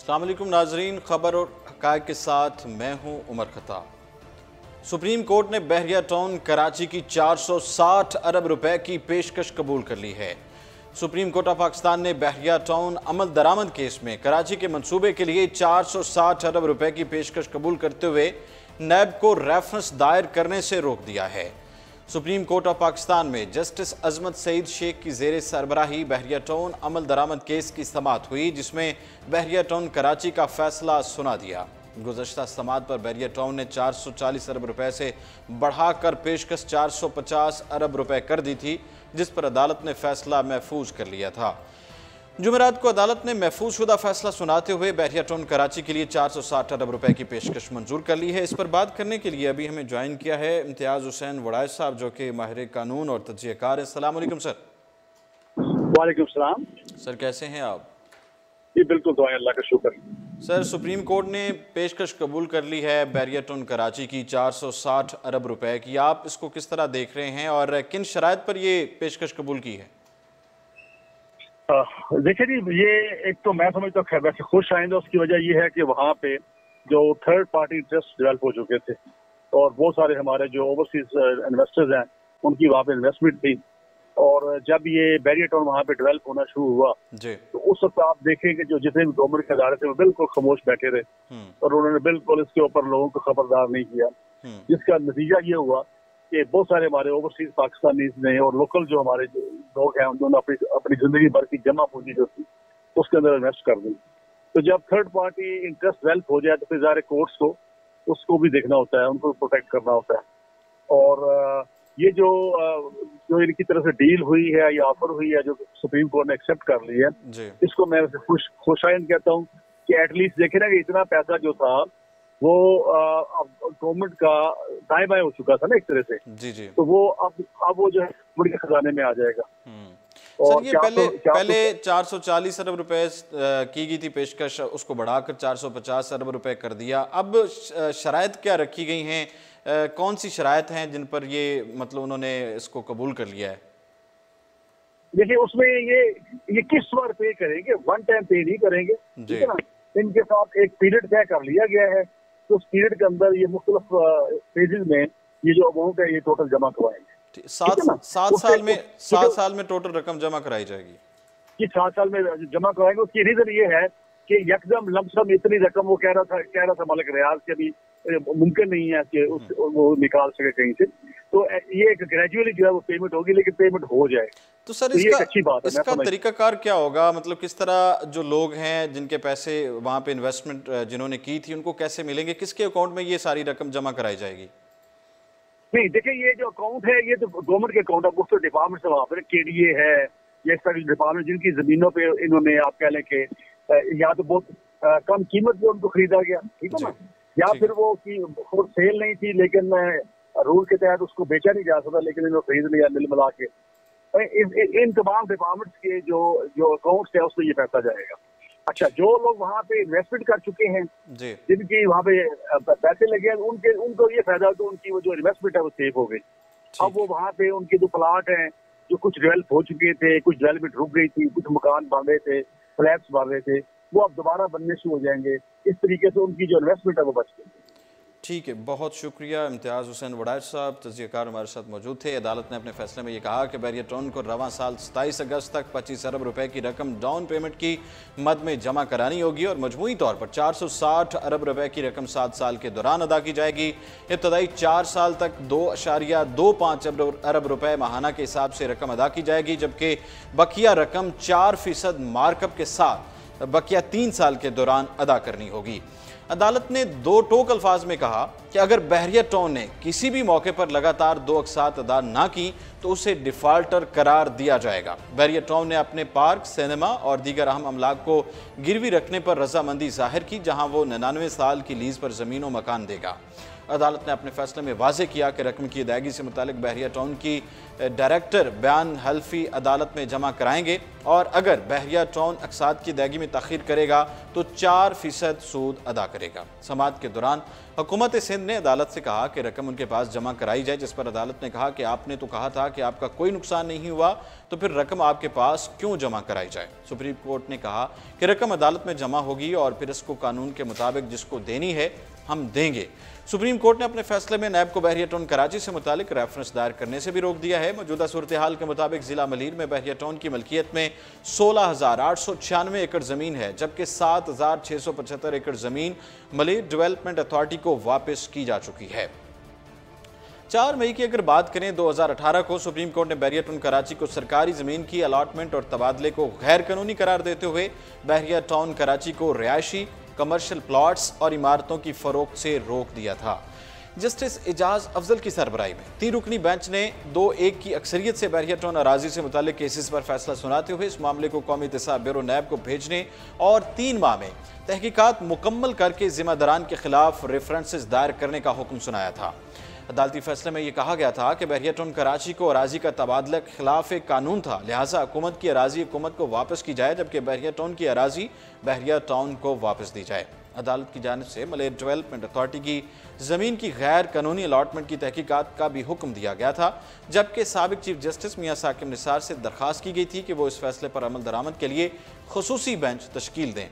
अस्सलाम वालेकुम नाजरीन, खबर और हक़ाइक़ के साथ मैं हूं उमर खत्ताब। सुप्रीम कोर्ट ने बहरिया टाउन कराची की 460 अरब रुपए की पेशकश कबूल कर ली है। सुप्रीम कोर्ट ऑफ पाकिस्तान ने बहरिया टाउन अमल दरामद केस में कराची के मंसूबे के लिए 460 अरब रुपए की पेशकश कबूल करते हुए नैब को रेफरेंस दायर करने से रोक दिया है। सुप्रीम कोर्ट ऑफ पाकिस्तान में जस्टिस अजमत सईद शेख की जेर सरबराही बहरिया टाउन अमल दरामद केस की समाअत हुई, जिसमें बहरिया टाउन कराची का फैसला सुना दिया। गुज़श्ता समाअत पर बहरिया टाउन ने 440 अरब रुपए से बढ़ाकर पेशकश 450 अरब रुपए कर दी थी, जिस पर अदालत ने फैसला महफूज कर लिया था। जुमेरात को अदालत ने महफूज शुदा फैसला सुनाते हुए बहरिया टाउन कराची के लिए 460 अरब रुपए की पेशकश मंजूर कर ली है। इस पर बात करने के लिए अभी हमें ज्वाइन किया है इम्तियाज़ हुसैन वड़ाई साहब, जो कि माहिर कानून और तज्ज़ियाकार हैं। अस्सलाम वालेकुम सर। वालेकुम सलाम सर, कैसे हैं आप? जी बिल्कुल, दुआ अल्लाह का शुक्र। सर, सुप्रीम कोर्ट ने पेशकश कबूल कर ली है बहरिया टाउन कराची की 460 अरब रुपए की। आप इसको किस तरह देख रहे हैं और किन शराइत पर ये पेशकश कबूल की है? देखिए जी, ये एक तो मैं समझता हूँ वैसे खुश आएंगे। उसकी वजह ये है कि वहाँ पे जो थर्ड पार्टी इंटरेस्ट डेवलप हो चुके थे और बहुत सारे हमारे जो ओवरसीज इन्वेस्टर्स हैं उनकी वहाँ पे इन्वेस्टमेंट थी, और जब ये बहरिया टाउन वहाँ पे डेवलप होना शुरू हुआ तो उस वक्त आप देखें कि जो जितने भी गवर्नमेंट के अदारे थे वो बिल्कुल खामोश बैठे रहे और उन्होंने बिल्कुल इसके ऊपर लोगों को खबरदार नहीं किया, जिसका नतीजा ये हुआ कि बहुत सारे हमारे ओवरसीज पाकिस्तानी ने और लोकल जो हमारे लोग हैं उन्होंने अपनी जिंदगी भर की जमा पूंजी जो थी उसके अंदर इन्वेस्ट कर दी। तो जब थर्ड पार्टी इंटरेस्ट डेवलप हो जाए तो फिर ज़ाहिर कोर्ट्स को उसको भी देखना होता है, उनको प्रोटेक्ट करना होता है। और ये जो इनकी तरफ से डील हुई है या ऑफर हुई है जो सुप्रीम कोर्ट ने एक्सेप्ट कर ली है, इसको मैं खुशाइन कहता हूँ कि एटलीस्ट देखे ना कि इतना पैसा जो था वो गवर्नमेंट का दाएं बाएं हो चुका था ना एक तरह से। जी। तो वो अब वो जो है गवर्नमेंट के खजाने में आ जाएगा। सर, ये पहले 440 अरब रुपए की गई थी पेशकश, उसको बढ़ाकर 450 अरब रुपए कर दिया। अब शराइत क्या रखी गई हैं, कौन सी शराइत हैं जिन पर ये मतलब उन्होंने इसको कबूल कर लिया है? देखिए, उसमें ये किस बार पे करेंगे, वन टाइम पे नहीं करेंगे, ठीक है ना। इनके साथ एक पीरियड तय कर लिया गया है, तो उस पीरियड के अंदर ये मुख्तलिफ फेजेज में ये जो अमाउंट है ये टोटल जमा करवाएंगे। 7 साल में टोटल रकम जमा कराई जाएगी कि 7 साल में जमा करवाएंगे। उसकी रीजन ये है कि यकदम लमसम इतनी रकम वो कह रहा था मालिक रियाज के भी मुमकिन नहीं है कि वो निकाल सके कहीं से। तो ये एक ग्रेजुअली जो है वो पेमेंट होगी, लेकिन पेमेंट हो जाए। तो सर, इसका तरीकाकार क्या होगा? मतलब किस तरह जो लोग हैं जिनके पैसे वहाँ पे इन्वेस्टमेंट जिन्होंने की थी उनको कैसे मिलेंगे, किसके अकाउंट में ये सारी रकम जमा कराई जाएगी? नहीं, देखिए, ये जो अकाउंट है ये तो गवर्नमेंट के अकाउंट है, मुख्तलिफ डिपार्टमेंट से वहाँ पर केडीए है, ये सारी डिपार्टमेंट जिनकी जमीनों पे इन्होंने आप कह लें कि या तो बहुत कम कीमत पे उनको खरीदा गया, ठीक है ना, या फिर वो सेल नहीं थी लेकिन रूल के तहत उसको बेचा नहीं जा सकता, लेकिन इन्होंने खरीद लिया मिल मिला के। इन तमाम डिपार्टमेंट्स के जो अकाउंट्स है उसमें ये पैसा जाएगा। अच्छा, जो लोग वहाँ पे इन्वेस्टमेंट कर चुके हैं, जिनकी वहाँ पे पैसे लगे हैं, उनको ये फायदा तो उनकी वो जो इन्वेस्टमेंट है वो सेफ हो गई। अब वो वहाँ पे उनके जो प्लाट हैं जो कुछ डेवलप हो चुके थे, कुछ डेवलपमेंट रुक गई थी, कुछ मकान बन रहे थे, फ्लैट्स बन रहे थे, वो अब दोबारा बनने शुरू हो जाएंगे। इस तरीके से उनकी जो इन्वेस्टमेंट है वो बच गई। ठीक है, बहुत शुक्रिया। इम्तियाज़ हुसैन वड़ाई साहब तज्ज़ियाकार हमारे साथ मौजूद थे। अदालत ने अपने फैसले में ये कहा कि बहरिया टाउन को रवां साल 27 अगस्त तक 25 अरब रुपए की रकम डाउन पेमेंट की मद में जमा करानी होगी और मजमूई तौर पर 460 अरब रुपए की रकम 7 साल के दौरान अदा की जाएगी। इब्तदाई 4 साल तक 2.25 अरब रुपए माहाना के हिसाब से रकम अदा की जाएगी, जबकि बकिया रकम 4% मार्कअप के साथ बकिया 3 साल के दौरान अदा करनी होगी। अदालत ने 2 टोक अल्फाज में कहा कि अगर बहरिया टाउन ने किसी भी मौके पर लगातार 2 अक़सात अदा ना की तो उसे डिफ़ाल्टर करार दिया जाएगा। बहरिया टाउन ने अपने पार्क, सिनेमा और दीगर अहम अमलाक को गिरवी रखने पर रजामंदी जाहिर की, जहां वो 99 साल की लीज पर ज़मीन और मकान देगा। अदालत ने अपने फैसले में वाजे किया कि रकम की अदायगी से मुतालिक बहरिया टाउन की डायरेक्टर बयान हल्फी अदालत में जमा कराएंगे और अगर बहरिया टाउन अकसाद की अदायगी में ताखीर करेगा तो 4% सूद अदा करेगा। समाअत के दौरान हुकूमत सिंध ने अदालत से कहा कि रकम उनके पास जमा कराई जाए, जिस पर अदालत ने कहा कि आपने तो कहा था कि आपका कोई नुकसान नहीं हुआ, तो फिर रकम आपके पास क्यों जमा कराई जाए। सुप्रीम कोर्ट ने कहा कि रकम अदालत में जमा होगी और फिर इसको कानून के मुताबिक जिसको देनी है हम देंगे। सुप्रीम कोर्ट ने अपने फैसले में नैब को बहरिया टाउन कराची से मुतालिक रेफरेंस दायर करने से भी रोक दिया है। मौजूदा सूरत हाल के मुताबिक जिला मलीर में बहरिया टाउन की मलकियत में 16,896 एकड़ जमीन है, जबकि 7,675 एकड़ जमीन मलीर डेवलपमेंट अथॉरिटी को वापस की जा चुकी है। 4 मई की अगर बात करें 2018 को सुप्रीम कोर्ट ने बहरिया टाउन कराची को सरकारी जमीन की अलॉटमेंट और तबादले को गैर कानूनी करार देते हुए बहरिया टाउन कराची को रिहायशी, कमर्शियल प्लॉट्स और इमारतों की फरोख्त से रोक दिया था। जस्टिस एजाज अफजल की सरबराही में 3 रुकनी बेंच ने 2-1 की अक्सरियत से बहरिया टाउन अराजी से मुतालिक केसेस पर फैसला सुनाते हुए इस मामले को कौमी एहतसाब ब्यूरो नैब को भेजने और 3 माह में तहकीकात मुकम्मल करके जिम्मेदारान के खिलाफ रेफरेंसेस दायर करने का हुक्म सुनाया था। अदालती फैसले में यह कहा गया था कि बहरिया टाउन कराची को अराजी का तबादला के खिलाफ एक कानून था, लिहाजा हुकूमत की अराजी हुकूमत को वापस की जाए, जबकि बहरिया टाउन की अराजी बहरिया टाउन को वापस दी जाए। अदालत की जानिब से मलेर डेवलपमेंट अथॉरिटी की जमीन की गैर कानूनी अलॉटमेंट की तहकीकात का भी हुक्म दिया गया था, जबकि साबिक चीफ जस्टिस मियां साकिब निसार से दरख्वास्त की गई थी कि वो इस फैसले पर अमल दरामद के लिए खुसूसी बेंच तश्कील दें।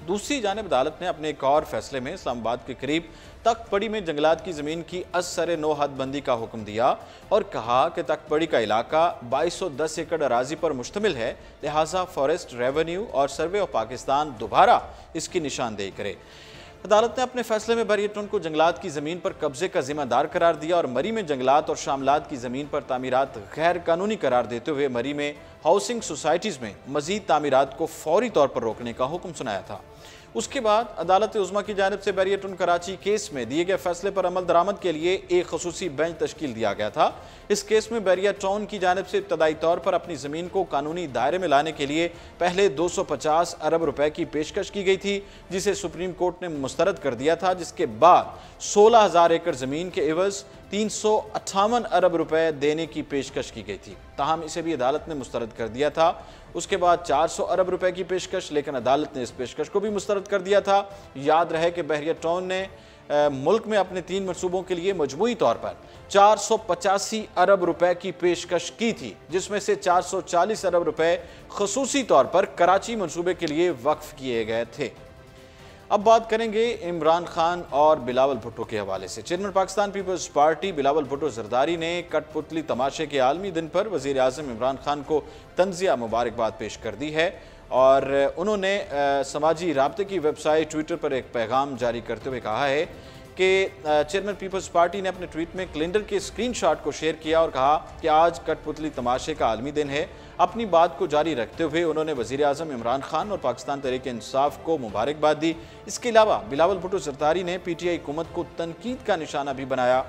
दूसरी जानिब अदालत ने अपने एक और फैसले में इस्लामाबाद के करीब तख्तपड़ी में जंगलात की ज़मीन की असर नो हदबंदी का हुक्म दिया और कहा कि तख्तपड़ी का इलाका 2210 एकड़ अराजी पर मुश्तमिल है, लिहाजा फॉरेस्ट, रेवेन्यू और सर्वे ऑफ पाकिस्तान दोबारा इसकी निशानदेही करे। अदालत ने अपने फैसले में बहरिया टाउन को जंगलात की ज़मीन पर कब्जे का जिम्मेदार करार दिया और मरी में जंगलात और शामलात की ज़मीन पर तामीरात गैर कानूनी करार देते हुए मरी में हाउसिंग सोसाइटीज़ में मजीद तामीरात को फौरी तौर पर रोकने का हुक्म सुनाया था। उसके बाद अदालत उज़्मा की जानिब से बहरिया टाउन कराची केस में दिए गए फैसले पर अमल दरामद के लिए एक खसूसी बेंच तश्कील दिया गया था। इस केस में बहरिया टाउन की जानिब से इब्तदाई तौर पर अपनी ज़मीन को कानूनी दायरे में लाने के लिए पहले 250 अरब रुपए की पेशकश की गई थी, जिसे सुप्रीम कोर्ट ने मुस्तरद कर दिया था, जिसके बाद 16,000 एकड़ ज़मीन के एवज 358 अरब रुपए देने की पेशकश की गई थी। ताहम इसे भी अदालत ने मुस्तरद कर दिया था। उसके बाद 400 अरब रुपए की पेशकश, लेकिन अदालत ने इस पेशकश को भी मुस्तरद कर दिया था। याद रहे कि बहरिया टाउन ने मुल्क में अपने 3 मनसूबों के लिए मजमूई तौर पर 485 अरब रुपए की पेशकश की थी, जिसमें से 440 अरब रुपए खसूसी तौर पर कराची मनसूबे के लिए वक्फ किए गए थे। अब बात करेंगे इमरान खान और बिलावल भुट्टो के हवाले से। चेयरमैन पाकिस्तान पीपल्स पार्टी बिलावल भुट्टो जरदारी ने कठपुतली तमाशे के आलमी दिन पर वज़ीर आज़म इमरान खान को तंज़िया मुबारकबाद पेश कर दी है और उन्होंने समाजी राब्ते की वेबसाइट ट्विटर पर एक पैगाम जारी करते हुए कहा है कि चेयरमैन पीपल्स पार्टी ने अपने ट्वीट में कैलेंडर के स्क्रीनशॉट को शेयर किया और कहा कि आज कठपुतली तमाशे का आलमी दिन है। अपनी बात को जारी रखते हुए उन्होंने वज़ीर आज़म इमरान खान और पाकिस्तान तहरीक इंसाफ को मुबारकबाद दी। इसके अलावा बिलावल भुट्टो जरदारी ने PTI हुकूमत को तनकीद का निशाना भी बनाया।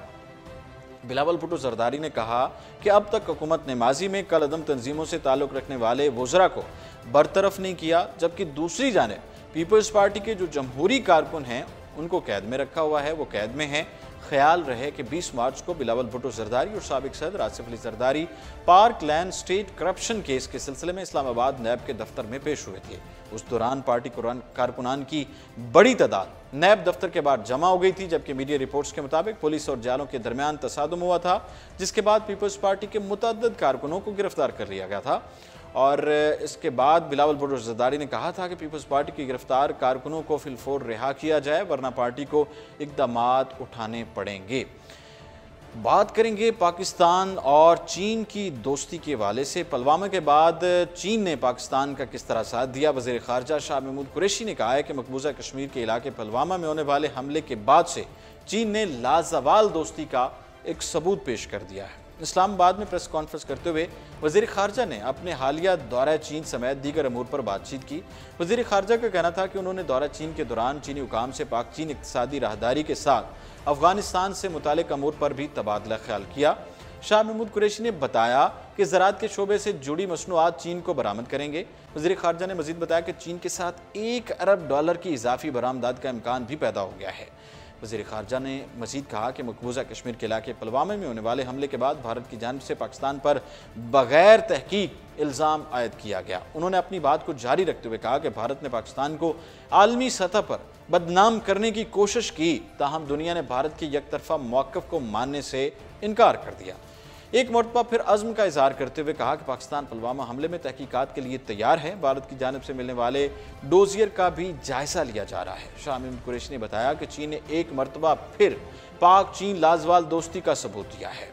बिलावल भुट्टो जरदारी ने कहा कि अब तक हुकूमत ने माजी में कल अदम तंजीमों से ताल्लुक़ रखने वाले वज़रा को बरतरफ नहीं किया, जबकि दूसरी जानिब पीपल्स पार्टी के जो जमहूरी कारकुन हैं उनको कैद में रखा हुआ है, वो कैद में हैं। ख्याल रहे कि 20 मार्च को बिलावल भुट्टो जरदारी और साबिक सदर Asif Ali Zardari park land state corruption case के सिलसिले में इस्लामाबाद नैब के दफ्तर में पेश हुए थे। उस दौरान पार्टी कारकुनान की बड़ी तादाद नैब दफ्तर के बाहर जमा हो गई थी, जबकि मीडिया रिपोर्ट्स के मुताबिक पुलिस और जालों के दरमियान तसादुम हुआ था, जिसके बाद पीपल्स पार्टी के मुतअद्दिद कारकुनों को गिरफ्तार कर लिया गया था। और इसके बाद बिलावल भुट्टो जरदारी ने कहा था कि पीपल्स पार्टी की गिरफ्तार कारकुनों को फिलफौर रिहा किया जाए, वरना पार्टी को इक़दामात उठाने पड़ेंगे। बात करेंगे पाकिस्तान और चीन की दोस्ती के हवाले से। पुलवामा के बाद चीन ने पाकिस्तान का किस तरह साथ दिया। वज़ीर ख़ारजा शाह महमूद कुरैशी ने कहा है कि मकबूजा कश्मीर के इलाके पुलवामा में होने वाले हमले के बाद से चीन ने लाजवाल दोस्ती का एक सबूत पेश कर दिया है। इस्लामाबाद में प्रेस कॉन्फ्रेंस करते हुए वज़ीर ख़ारजा ने अपने हालिया दौरा चीन समेत दीगर अमूर पर बातचीत की। वज़ीर ख़ारजा का कहना था कि उन्होंने दौरा चीन के दौरान चीनी हुकाम से पाक चीन इक़्तिसादी राहदारी के साथ अफ़गानिस्तान से मुतालिक अमूर पर भी तबादला ख्याल किया। शाह महमूद कुरैशी ने बताया कि ज़राअत के शोबे से जुड़ी मसनूआत चीन को बरामद करेंगे। वज़ीर ख़ारजा ने मज़ीद बताया कि चीन के साथ $1 अरब की इजाफी बरामदात का इम्कान भी पैदा हो गया है। वज़ीर ख़ारजा ने मज़ीद कहा कि मकबूजा कश्मीर के इलाके पुलवामा में होने वाले हमले के बाद भारत की जानिब से पाकिस्तान पर बग़ैर तहकीक इल्ज़ाम आयद किया गया। उन्होंने अपनी बात को जारी रखते हुए कहा कि भारत ने पाकिस्तान को आलमी सतह पर बदनाम करने की कोशिश की, ताहम दुनिया ने भारत के यकतरफा मौक़िफ़ को मानने से इनकार कर दिया। एक मरतबा फिर अज़्म का इज़हार करते हुए कहा कि पाकिस्तान पुलवामा हमले में तहकीकात के लिए तैयार है। भारत की जानिब से मिलने वाले डोजियर का भी जायजा लिया जा रहा है। शाह महमूद कुरैशी ने बताया कि चीन ने एक मरतबा फिर पाक चीन लाजवाल दोस्ती का सबूत दिया है।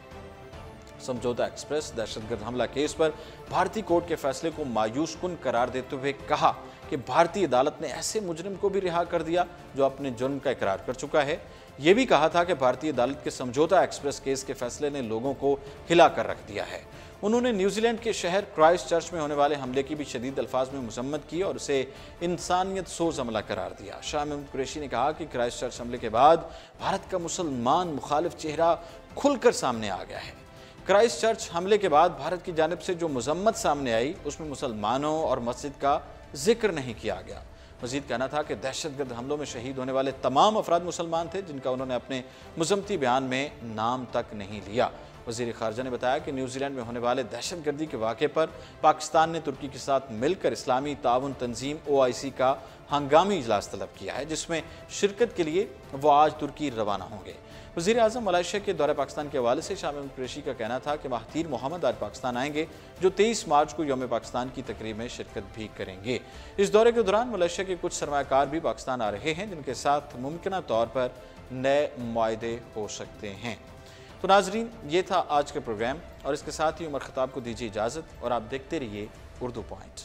समझौता एक्सप्रेस दहशतगर्द हमला केस पर भारतीय कोर्ट के फैसले को मायूस कुन करार देते हुए कहा कि भारतीय अदालत ने ऐसे मुजरिम को भी रिहा कर दिया जो अपने जुर्म का इकरार कर चुका है। यह भी कहा था कि भारतीय अदालत के समझौता एक्सप्रेस केस के फैसले ने लोगों को हिला कर रख दिया है। उन्होंने न्यूजीलैंड के शहर क्राइस्ट चर्च में होने वाले हमले की भी शदीद अल्फाज में मजम्मत की और उसे इंसानियत सोज हमला करार दिया। शाह महमूद कुरैशी ने कहा कि क्राइस्ट चर्च हमले के बाद भारत का मुसलमान मुखालिफ चेहरा खुलकर सामने आ गया है। क्राइस्ट चर्च हमले के बाद भारत की जानिब से जो मजम्मत सामने आई उसमें मुसलमानों और मस्जिद का जिक्र नहीं किया गया। मजीद कहना था कि दहशतगर्द हमलों में शहीद होने वाले तमाम अफराद मुसलमान थे, जिनका उन्होंने अपने मुजम्मती बयान में नाम तक नहीं लिया। वज़ीर ख़ारजा ने बताया कि न्यूजीलैंड में होने वाले दहशतगर्दी के वाक़े पर पाकिस्तान ने तुर्की के साथ मिलकर इस्लामी ताउन तंजीम OIC का हंगामी इजलास तलब किया है, जिसमें शिरकत के लिए वो आज तुर्की रवाना होंगे। वज़ीर आज़म मलेशिया के दौरे पाकिस्तान के हवाले से शाह महमूद कुरैशी का कहना था कि महातीर मोहम्मद आज पाकिस्तान आएंगे, जो 23 मार्च को यौम पाकिस्तान की तकरीब में शिरकत भी करेंगे। इस दौरे के दौरान मलेशिया के कुछ सरमायाकार भी पाकिस्तान आ रहे हैं, जिनके साथ मुमकिन तौर पर नए मुआहदे हो सकते हैं। तो नाजरीन, ये था आज का प्रोग्राम और इसके साथ ही उमर खताब को दीजिए इजाज़त और आप देखते रहिए उर्दू पॉइंट।